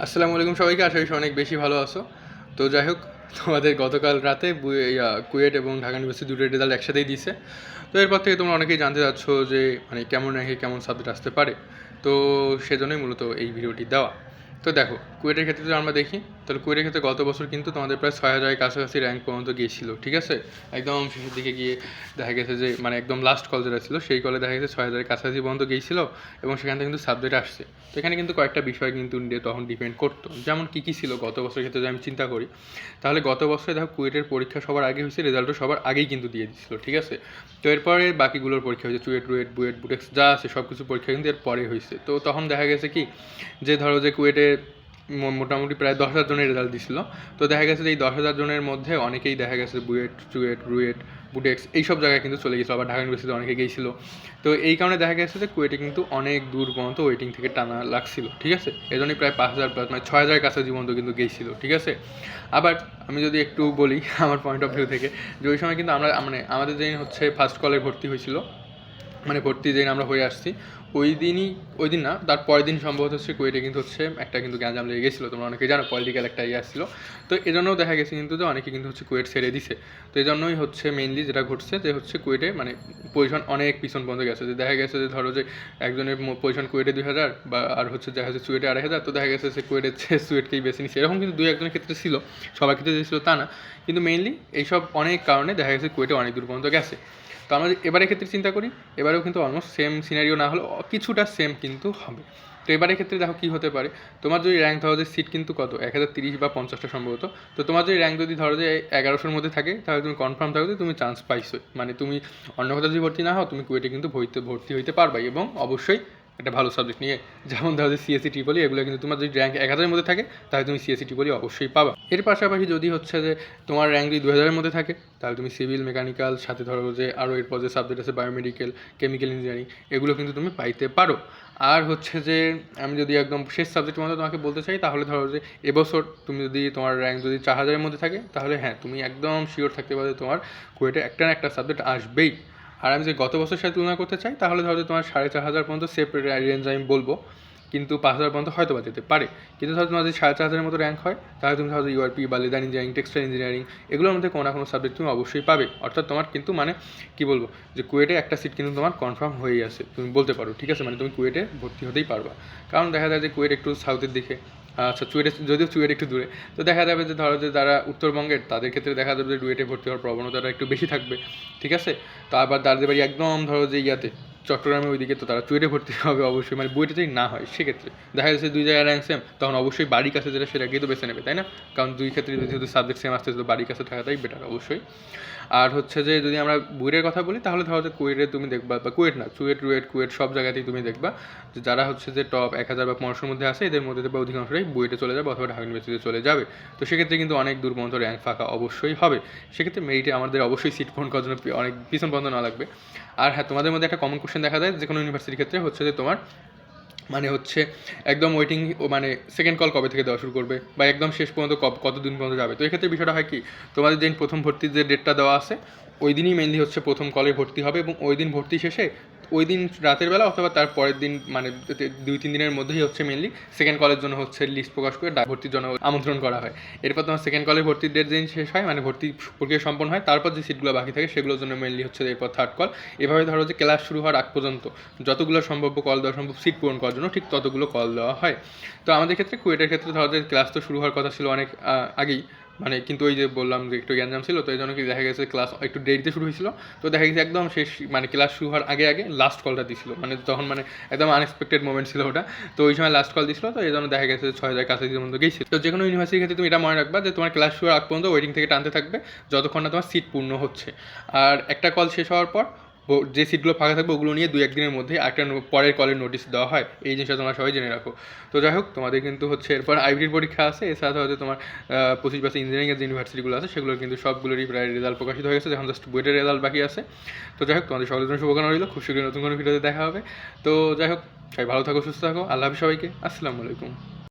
আসসালামু আলাইকুম সবাইকে। আশা করি অনেক বেশি ভালো আছো। তো যাই হোক, তোমাদের গতকাল রাতে কুয়েট এবং ঢাকা ইউনিভার্সিটি দুটোর রেজাল্ট একসাথেই দিছে। তো এরপর থেকে তোমরা অনেকেই জানতে চাচ্ছ যে মানে কেমন র্যাঙ্কে কেমন সাবজেক্ট আসতে পারে। তো সেজন্যই মূলত এই ভিডিওটি দেওয়া। তো দেখো, কুয়েটের ক্ষেত্রে যদি আমরা দেখি, তাহলে কুয়েটের ক্ষেত্রে গত বছর কিন্তু তোমাদের প্রায় 6,000-এর কাছাকাছি র্যাঙ্ক পর্যন্ত গিয়েছিল, ঠিক আছে? একদম শেষের দিকে গিয়ে দেখা গেছে যে মানে একদম লাস্ট কল যেটা ছিল সেই কলে দেখা গেছে 6,000-এর কাছাকাছি পর্যন্ত গিয়েছিল এবং সেখান থেকে কিন্তু সাবজেক্ট আসছে। তো এখানে কিন্তু কয়েকটা বিষয় কিন্তু তখন ডিপেন্ড করতো, যেমন কী কী ছিল গত বছরের ক্ষেত্রে যদি আমি চিন্তা করি, তাহলে গত বছরে দেখো কুয়েটের পরীক্ষা সবার আগে হয়েছে, রেজাল্টও সবার আগেই কিন্তু দিয়ে দিচ্ছিল, ঠিক আছে? তো এরপরে বাকিগুলোর পরীক্ষা হয়েছে, চুয়েট রুয়েট বুয়েট বুটেক্স যা আছে সব কিছু পরীক্ষা কিন্তু এর পরে হয়েছে। তো তখন দেখা গেছে কি যে ধরো যে কুয়েটে মোটামুটি প্রায় 10,000 জনের রেজাল্ট দিছিল। তো দেখা গেছে যে এই 10,000 জনের মধ্যে অনেকেই দেখা গেছে বুয়েট চুয়েট রুয়েট বুটেক্স এইসব জায়গায় কিন্তু চলে গেছিলো, আবার ঢাকা ইউনিভার্সিটি অনেকে গিয়েছিলো। তো এই কারণে দেখা গেছে যে কুয়েটে কিন্তু অনেক দূর পর্যন্ত ওয়েটিং থেকে টানা লাগছিল, ঠিক আছে? এই জন্যই প্রায় 5,000 প্লাস মানে 6,000 কাছাকাছি পর্যন্ত কিন্তু গিয়েছিল, ঠিক আছে? আবার আমি যদি একটু বলি আমার পয়েন্ট অফ ভিউ থেকে, যে ওই সময় কিন্তু আমরা মানে আমাদের যেদিন হচ্ছে ফার্স্ট কলে ভর্তি হয়েছিল, মানে ভর্তি যেদিন আমরা হয়ে আসছি ওই দিন না, তার পরের দিন সম্ভবত হচ্ছে কুয়েটে কিন্তু হচ্ছে একটা কিন্তু গ্যাঞ্জাম লেগে গেছিলো, তোমরা অনেকে জানো পলিটিক্যাল একটা ইয়ে আসছিলো। তো এই জন্যও দেখা গেছে কিন্তু যে অনেকে কিন্তু হচ্ছে কুয়েট ছেড়ে দিছে। তো এই জন্যই হচ্ছে মেইনলি যেটা ঘটছে যে হচ্ছে কুয়েটে মানে পজিশন অনেক পিছন পর্যন্ত গেছে, যে দেখা গেছে যে ধরো যে একজনের পজিশন কুয়েটে 2,000 বা আর হচ্ছে দেখা যাচ্ছে চুয়েটে 2,500, তো দেখা গেছে যে কুয়েটের চেয়ে চুয়েটকেই বেছে নিচ্ছে, এরকম কিন্তু 2-1 ক্ষেত্রে ছিল, সবার ক্ষেত্রে যে ছিল তা না। কিন্তু মেইনলি এইসব অনেক কারণে দেখা গেছে কুয়েটে অনেক দূর পর্যন্ত গেছে। তো আমরা এবারের ক্ষেত্রে চিন্তা করি, এবারেও কিন্তু অলমোস্ট সেম সিনারিও না হলেও কিছুটা সেম কিন্তু হবে। তো এবারের ক্ষেত্রে দেখো কী হতে পারে, তোমার যদি র্যাঙ্ক ধরো যে সিট কিন্তু কত 1,030 বা 50টা সম্ভবত, তো তোমার যদি র্যাঙ্ক যদি ধরো যে 1100-র মধ্যে থাকে, তাহলে তুমি কনফার্ম থাকো যে তুমি চান্স পাইছো, মানে তুমি অন্য কোথাও যদি ভর্তি না হও তুমি কুয়েটে কিন্তু ভর্তি হইতে পারবাই, এবং অবশ্যই একটা ভালো সাবজেক্ট নিয়ে। যেমন ধরো যে সিএসসি ট্রিপলি এগুলো কিন্তু তোমার যদি র্যাঙ্ক 1,000-এর মধ্যে থাকে তাহলে তুমি সিএসসি ট্রিপলি অবশ্যই পাবা। এর পাশাপাশি যদি হচ্ছে যে তোমার র্যাঙ্ক যদি 2,000-এর মধ্যে থাকে, তাহলে তুমি সিভিল মেকানিক্যাল সাথে ধরো যে আরও এরপর যে সাবজেক্ট আছে বায়োমেডিক্যাল কেমিক্যাল ইঞ্জিনিয়ারিং এগুলো কিন্তু তুমি পাইতে পারো। আর হচ্ছে যে আমি যদি একদম শেষ সাবজেক্টের মধ্যে তোমাকে বলতে চাই, তাহলে ধরো যে এবছর তুমি যদি তোমার র্যাঙ্ক যদি 4,000-এর মধ্যে থাকে, তাহলে হ্যাঁ তুমি একদম শিওর থাকতে পারো তোমার কুয়েটে একটা না একটা সাবজেক্ট আসবেই। আর আমি যদি গত বছরের সাথে তুলনা করতে চাই, তাহলে ধরো যে তোমার 4,500 পর্যন্ত সেফ রেঞ্জ আমি বলবো, কিন্তু 5,000 পর্যন্ত হয়তো বা যেতে পারে। কিন্তু ধরো তোমার যদি 4,500-এর মতো র্যাঙ্ক হয়, তাহলে তুমি ধরো ইউআরপি বা লেদার ইঞ্জিনিয়ারিং টেক্সটাইল ইঞ্জিনিয়ারিং এগুলোর মধ্যে কোনো না কোনো সাবজেক্ট তুমি অবশ্যই পাবে। অর্থাৎ তোমার কিন্তু মানে কী বলবো, যে কুয়েটে একটা সিট কিন্তু তোমার কনফার্ম হয়েই আছে, তুমি বলতে পারো, ঠিক আছে? মানে তুমি কুয়েটে ভর্তি হতেই পারবা। কারণ দেখা যায় যে কুয়েট একটু সাউথের দিকে, আচ্ছা চুয়েটে যদিও চুয়েট একটু দূরে, তো দেখা যাবে যে ধরো যে যারা উত্তরবঙ্গের তাদের ক্ষেত্রে দেখা যাবে যে রুয়েটে ভর্তি হওয়ার প্রবণতাটা একটু বেশি থাকবে, ঠিক আছে? তো আবার যাদের বাড়ি একদম ধরো যে ইয়াতে চট্টগ্রামের ওইদিকে, তো তারা চুয়েটে ভর্তি হবে অবশ্যই, মানে বুয়েটে যদি না হয় সেক্ষেত্রে দেখা যাচ্ছে 2 জায়গায় র্যাঙ্ক সেম, তখন অবশ্যই বাড়ির কাছে যেটা সেটাকেই তো বেছে নেবে, তাই না? কারণ দুই ক্ষেত্রে যেহেতু সাবজেক্ট সেম আসতেছে, তো বাড়ির কাছে থাকাটাই বেটার অবশ্যই। আর হচ্ছে যে যদি আমরা বুয়েটের কথা বলি, তাহলে ধরো যে কুয়েটে তুমি দেখবা, বা কুয়েট না চুয়েট রুয়েট কুয়েট সব জায়গাতেই তুমি দেখবা যে যারা হচ্ছে যে টপ 1,000 বা 500-র মধ্যে আসে, এদের মধ্যে বা অধিকাংশরাই বুয়েটে চলে যাবে অথবা ঢাকা ইউনিভার্সিটিতে চলে যাবে। তো সেক্ষেত্রে কিন্তু অনেক দূর পর্যন্ত র্যাঙ্ক ফাঁকা অবশ্যই হবে। সেক্ষেত্রে মেরিটে আমাদের অবশ্যই সিট পূরণ করার জন্য অনেক পিছন পর্যন্ত না লাগবে। আর হ্যাঁ, তোমাদের মধ্যে একটা কমন কোশ্চেন দেখা যায় যে কোনো ইউনিভার্সিটির ক্ষেত্রে হচ্ছে যে তোমার মানে হচ্ছে একদম ওয়েটিং, ও মানে সেকেন্ড কল কবে থেকে দেওয়া শুরু করবে বা একদম শেষ পর্যন্ত কতদিন পর্যন্ত যাবে। তো এক্ষেত্রে বিষয়টা হয় কি, তোমাদের যেদিন প্রথম ভর্তির যে ডেটটা দেওয়া আছে ওই দিনই মেনলি হচ্ছে প্রথম কলে ভর্তি হবে, এবং ওই দিন ভর্তি শেষে ওই দিন রাতের বেলা অথবা তার পরের দিন মানে 2-3 দিনের মধ্যেই হচ্ছে মেনলি সেকেন্ড কলের জন্য হচ্ছে লিস্ট প্রকাশ করে ভর্তির জন্য আমন্ত্রণ করা হয়। এরপর তোমার সেকেন্ড কলের ভর্তির ডেট যেদিন শেষ হয়, মানে ভর্তি প্রক্রিয়া সম্পন্ন হয়, তারপর যে সিটগুলো বাকি থাকে সেগুলোর জন্য মেনলি হচ্ছে এরপর থার্ড কল। এভাবে ধরো যে ক্লাস শুরু হওয়ার আগ পর্যন্ত যতগুলো সম্ভাব্য কল দেওয়া সম্ভব সিট পূরণ করার জন্য ঠিক ততগুলো কল দেওয়া হয়। তো আমাদের ক্ষেত্রে কুয়েটের ক্ষেত্রে ধরো যে ক্লাস তো শুরু হওয়ার কথা ছিল অনেক আগেই, মানে কিন্তু ওই যে বললাম যে একটু গ্যাঞ্জাম ছিল, তো এই জন্য কি দেখা গেছে ক্লাস একটু দেরিতে শুরু হয়েছিল। তো দেখা গেছে একদম শেষ মানে ক্লাস শুরু হওয়ার আগে আগে লাস্ট কলটা দিছিল, মানে তখন মানে একদম আনএক্সপেক্টেড মোমেন্ট ছিল ওটা। তো ওই সময় লাস্ট কল দিছিল, তো এই জন্য দেখা গেছে 6,000 কাছাকাছি পর্যন্ত গেছিল। তো যে কোনো ইউনিভার্সিটির ক্ষেত্রে তুমি এটা মনে রাখবা যে তোমার ক্লাস শুরুর আগ পর্যন্ত ওয়েটিং থেকে টানতে থাকবে যতক্ষণ না তোমার সিট পূর্ণ হচ্ছে। আর একটা কল শেষ হওয়ার পর যে সিটগুলো ফাঁকা থাকবে ওগুলো নিয়ে 2-1 দিনের মধ্যে একটা পরের কলের নোটিশ দেওয়া হয়। এই জিনিসটা তোমরা সবাই জেনে রাখো। তো যাই হোক, তোমাদের কিন্তু হচ্ছে এরপর আইবিটির পরীক্ষা আছে, এছাড়া হয়তো তোমার 25 ইঞ্জিনিয়ারিংয়ের যে ইউনিভার্সিটিগুলো আছে সেগুলোর কিন্তু সবগুলোরই প্রায় রেজাল্ট প্রকাশিত হয়ে গেছে, যখন জাস্ট বুয়েটের রেজাল্ট বাকি আছে। তো যাই হোক, তোমাদের সকলের জন্য শুভকামনা রইল, খুব শীঘ্রই নতুন কোনো ভিডিওতে দেখা হবে। তো যাই হোক, সবাই ভালো থাকো, সুস্থ থাকো, আল্লাহ হাফেজ সবাইকে, আসসালামু আলাইকুম।